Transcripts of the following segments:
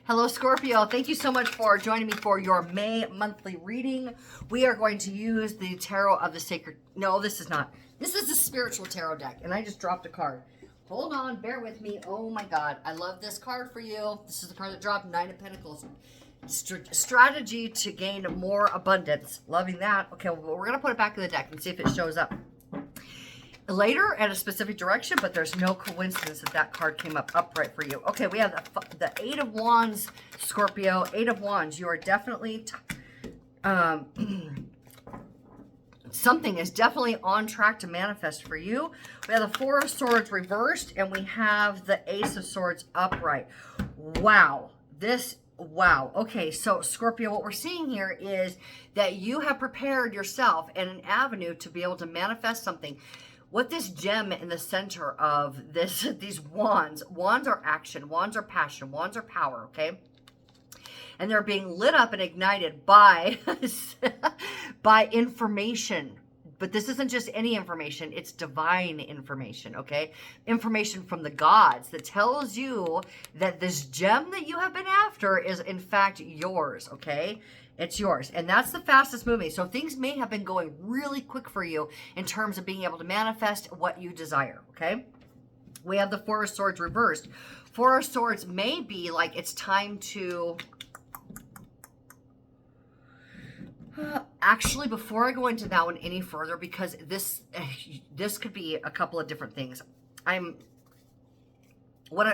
Hello, Scorpio. Thank you so much for joining me for your May monthly reading. We are going to use the Tarot of the Sacred... No, this is not. This is the Spiritual Tarot deck, and I just dropped a card. Hold on, bear with me. Oh my God, I love this card for you. This is the card that dropped, Nine of Pentacles. Strategy to gain more abundance. Loving that. Okay, well, we're going to put it back in the deck and see if it shows up later at a specific direction, but there's no coincidence that that card came up upright for you. Okay, we have the Eight of Wands, Scorpio. Eight of Wands. You are definitely... something is definitely on track to manifest for you. We have the Four of Swords reversed, and we have the Ace of Swords upright. Wow. Wow. Okay, so Scorpio, what we're seeing here is that you have prepared yourself and an avenue to be able to manifest something. What this gem in the center of these wands are action, wands are passion, wands are power, okay? And they're being lit up and ignited by, by information. But this isn't just any information, it's divine information, okay? Information from the gods that tells you that this gem that you have been after is in fact yours, okay? It's yours. And that's the fastest moving. So things may have been going really quick for you in terms of being able to manifest what you desire, okay? We have the Four of Swords reversed. Four of Swords may be like it's time to... Actually, before I go into that one any further, because this could be a couple of different things. What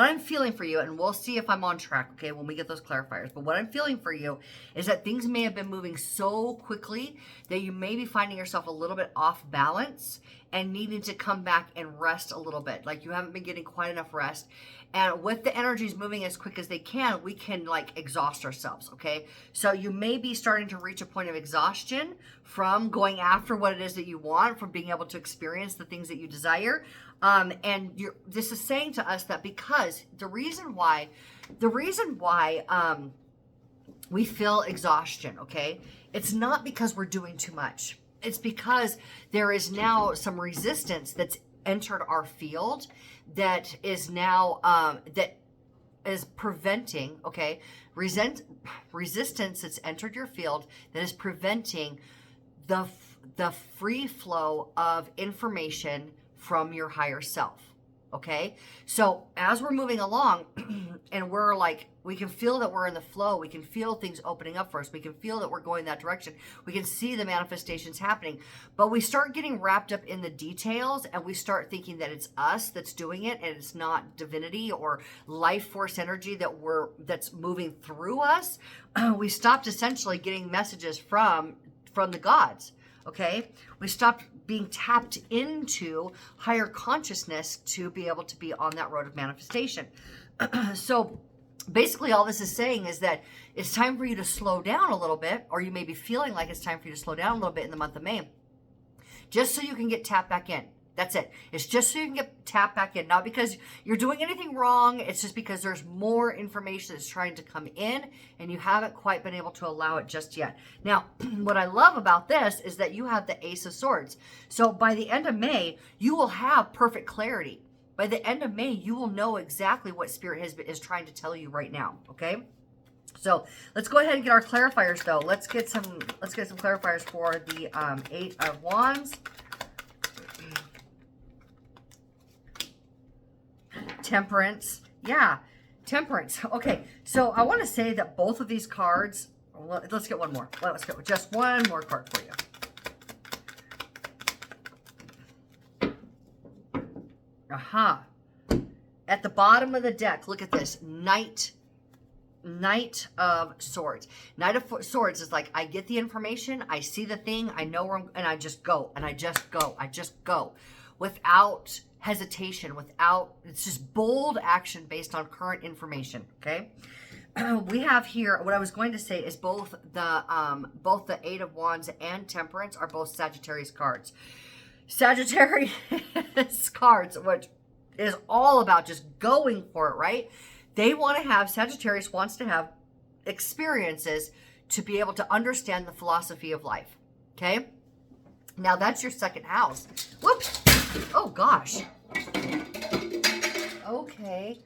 I'm feeling for you, and we'll see if I'm on track, okay, when we get those clarifiers. But what I'm feeling for you is that things may have been moving so quickly that you may be finding yourself a little bit off balance and needing to come back and rest a little bit. Like you haven't been getting quite enough rest. And with the energies moving as quick as they can, we can like exhaust ourselves, okay? So you may be starting to reach a point of exhaustion from going after what it is that you want, from being able to experience the things that you desire. This is saying to us that because the reason why we feel exhaustion, okay? It's not because we're doing too much. It's because there is now some resistance that's entered our field that is now that is preventing, okay, resistance that's entered your field that is preventing the free flow of information from your higher self. Okay, so as we're moving along and we're like, we can feel that we're in the flow, we can feel things opening up for us, we can feel that we're going that direction, we can see the manifestations happening, but we start getting wrapped up in the details and we start thinking that it's us that's doing it and it's not divinity or life force energy that's moving through us. We stopped essentially getting messages from the gods. Okay, we stopped being tapped into higher consciousness to be able to be on that road of manifestation. So basically all this is saying is that it's time for you to slow down a little bit, or you may be feeling like it's time for you to slow down a little bit in the month of May, just so you can get tapped back in. That's it. It's just so you can get tapped back in. Not because you're doing anything wrong. It's just because there's more information that's trying to come in and you haven't quite been able to allow it just yet. Now, what I love about this is that you have the Ace of Swords. So by the end of May, you will have perfect clarity. By the end of May, you will know exactly what Spirit is trying to tell you right now. Okay? So let's go ahead and get our clarifiers though. Let's get some clarifiers for the Eight of Wands. Temperance. Yeah, Temperance. Okay, so I want to say that both of these cards, let's get one more. Let's get just one more card for you. Aha. At the bottom of the deck, look at this. Knight of Swords. Knight of Swords is like, I get the information, I see the thing, I know where and I just go, and I just go. Without hesitation, it's just bold action based on current information, okay? We have here, what I was going to say is both the Eight of Wands and Temperance are both Sagittarius cards. Sagittarius cards, which is all about just going for it, right? Sagittarius wants to have experiences to be able to understand the philosophy of life, okay? Now that's your second house. Whoops. Oh gosh. Okay.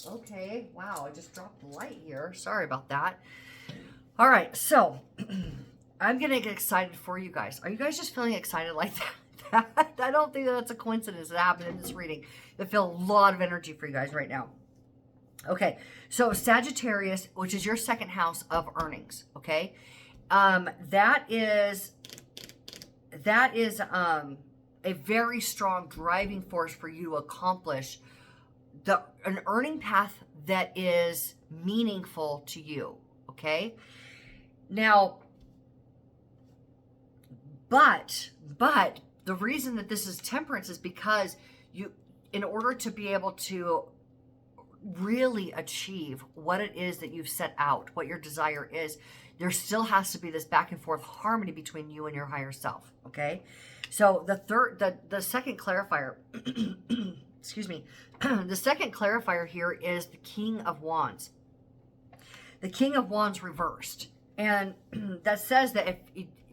Okay, wow, I just dropped the light here. Sorry about that. All right, so I'm gonna get excited for you guys. Are you guys just feeling excited like that? I don't think that's a coincidence that happened in this reading. I feel a lot of energy for you guys right now. Okay, so Sagittarius, which is your second house of earnings, okay? That is a very strong driving force for you to accomplish an earning path that is meaningful to you, okay? Now, but the reason that this is temperance is because you, in order to be able to really achieve what it is that you've set out, what your desire is, there still has to be this back and forth harmony between you and your higher self, okay? So the second clarifier, excuse me, the second clarifier here is the King of Wands. The King of Wands reversed. And that says that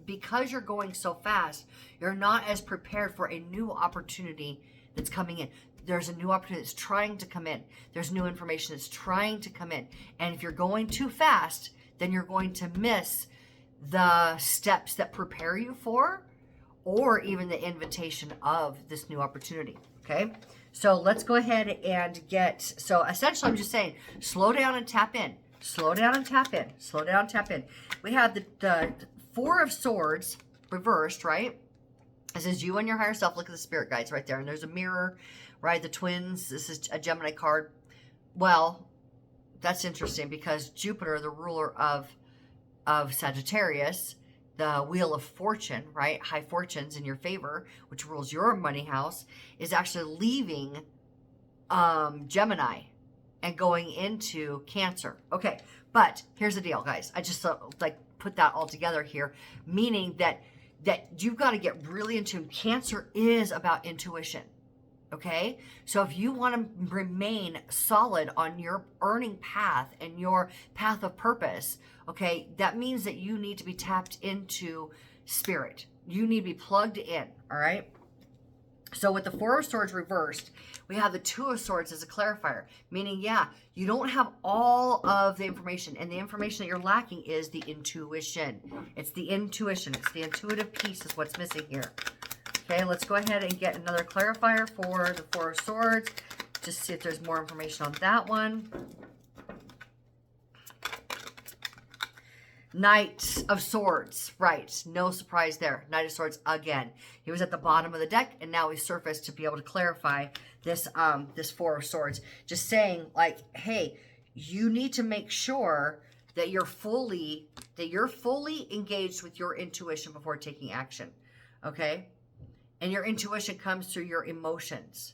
because you're going so fast, you're not as prepared for a new opportunity that's coming in. There's a new opportunity that's trying to come in. There's new information that's trying to come in. And if you're going too fast, then you're going to miss the steps that prepare you for, or even the invitation of this new opportunity, okay? So let's go ahead and so essentially I'm just saying, slow down and tap in. Slow down and tap in. Slow down and tap in. We have the Four of Swords reversed, right? It says you and your higher self. Look at the spirit guides right there. And there's a mirror, right? The twins. This is a Gemini card. Well, that's interesting because Jupiter, the ruler of Sagittarius, the Wheel of Fortune, right? High fortunes in your favor, which rules your money house, is actually leaving Gemini and going into Cancer. Okay, but here's the deal, guys. I just put that all together here, meaning that you've got to get really in tune. Cancer is about intuition. Okay, so if you want to remain solid on your earning path and your path of purpose, okay, that means that you need to be tapped into spirit. You need to be plugged in, all right? So with the Four of Swords reversed, we have the Two of Swords as a clarifier, meaning, yeah, you don't have all of the information, and the information that you're lacking is the intuition. It's the intuition. It's the intuitive piece is what's missing here. Okay, let's go ahead and get another clarifier for the Four of Swords. Just see if there's more information on that one. Knight of Swords, right? No surprise there. Knight of Swords again. He was at the bottom of the deck, and now he's surfaced to be able to clarify this this Four of Swords. Just saying, like, hey, you need to make sure that you're fully engaged with your intuition before taking action. Okay? And your intuition comes through your emotions.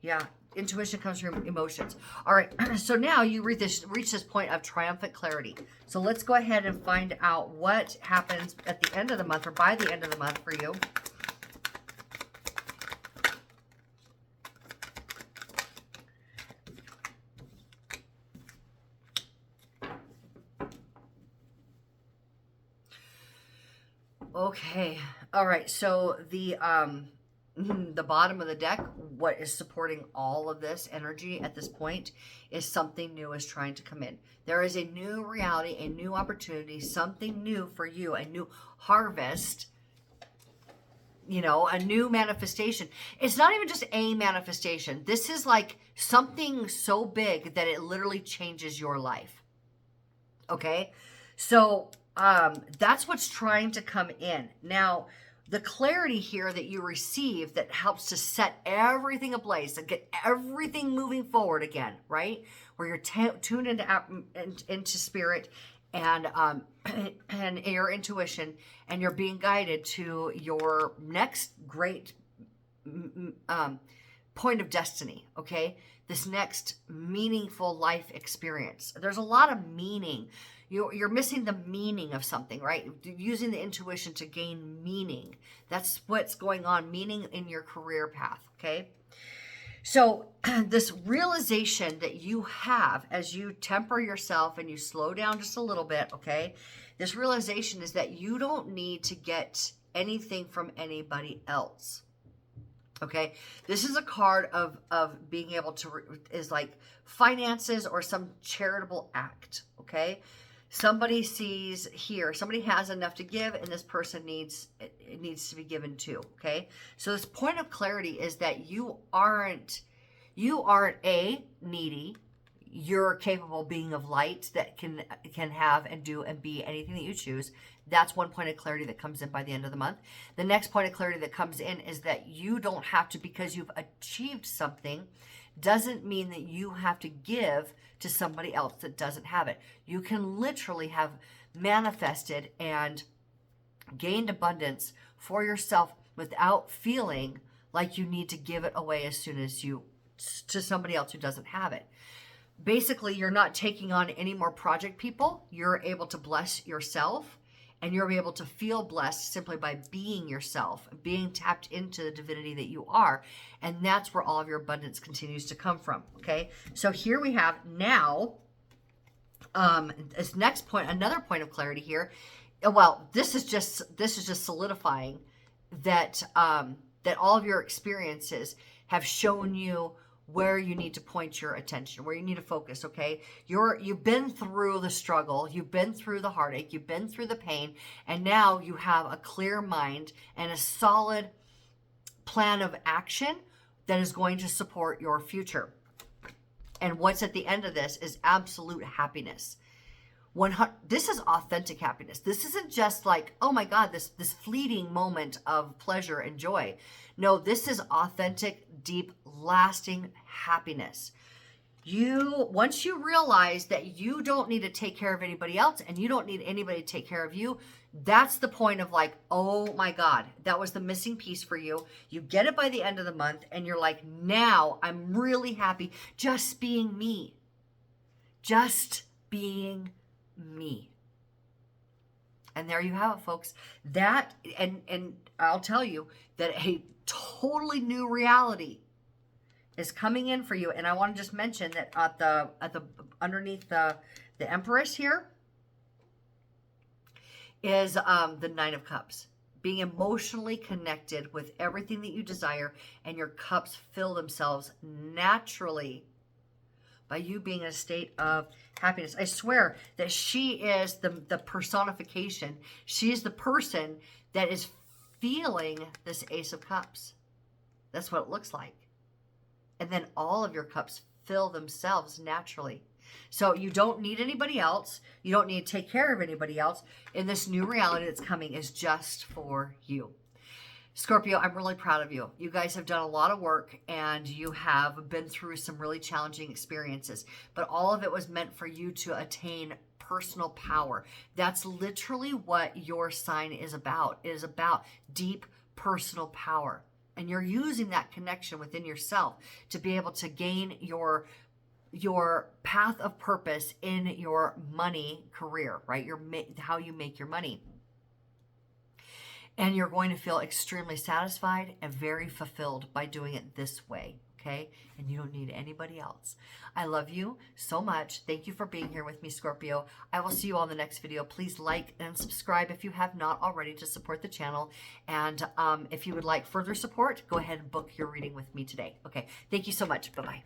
Yeah, intuition comes from emotions. All right, so now you reach this point of triumphant clarity. So let's go ahead and find out what happens at the end of the month or by the end of the month for you. Okay. All right. So the bottom of the deck, what is supporting all of this energy at this point is something new is trying to come in. There is a new reality, a new opportunity, something new for you, a new harvest, you know, a new manifestation. It's not even just a manifestation. This is like something so big that it literally changes your life. Okay. So that's what's trying to come in. Now, the clarity here that you receive that helps to set everything ablaze and get everything moving forward again, right? Where you're tuned into spirit and your intuition, and you're being guided to your next great point of destiny, okay? This next meaningful life experience. There's a lot of meaning. You're missing the meaning of something, right? Using the intuition to gain meaning. That's what's going on, meaning in your career path, okay? So this realization that you have as you temper yourself and you slow down just a little bit, okay? This realization is that you don't need to get anything from anybody else, Okay, this is a card of being able to is like finances or some charitable act. Okay, somebody sees here, somebody has enough to give, and this person needs it needs to be given to. Okay, so this point of clarity is that you aren't a needy. You're capable being of light that can have and do and be anything that you choose. That's one point of clarity that comes in by the end of the month. The next point of clarity that comes in is that you don't have to, because you've achieved something, doesn't mean that you have to give to somebody else that doesn't have it. You can literally have manifested and gained abundance for yourself without feeling like you need to give it away as soon as you to somebody else who doesn't have it. Basically, you're not taking on any more project people. You're able to bless yourself, and you're able to feel blessed simply by being yourself, being tapped into the divinity that you are. And that's where all of your abundance continues to come from. Okay. So here we have now, this next point, another point of clarity here. Well, this is just solidifying that, that all of your experiences have shown you where you need to point your attention, where you need to focus. Okay, you've been through the struggle, you've been through the heartache, you've been through the pain, and now you have a clear mind and a solid plan of action that is going to support your future. And what's at the end of this is absolute happiness. This is authentic happiness. This isn't just like, oh my God, this fleeting moment of pleasure and joy. No, this is authentic, deep, lasting happiness. Once you realize that you don't need to take care of anybody else and you don't need anybody to take care of you, that's the point of like, oh my God, that was the missing piece for you. You get it by the end of the month and you're like, now I'm really happy just being me. Just being me. And there you have it, folks. That and I'll tell you that a totally new reality is coming in for you. And I want to just mention that at the underneath the Empress here is the Nine of Cups. Being emotionally connected with everything that you desire, and your cups fill themselves naturally by you being in a state of happiness. I swear that she is the personification. She is the person that is feeling this Ace of Cups. That's what it looks like. And then all of your cups fill themselves naturally. So you don't need anybody else. You don't need to take care of anybody else. And this new reality that's coming is just for you. Scorpio, I'm really proud of you. You guys have done a lot of work and you have been through some really challenging experiences, but all of it was meant for you to attain personal power. That's literally what your sign is about. It is about deep personal power. And you're using that connection within yourself to be able to gain your path of purpose in your money career, right? How you make your money. And you're going to feel extremely satisfied and very fulfilled by doing it this way, okay? And you don't need anybody else. I love you so much. Thank you for being here with me, Scorpio. I will see you on the next video. Please like and subscribe if you have not already to support the channel. And if you would like further support, go ahead and book your reading with me today. Okay, thank you so much. Bye-bye.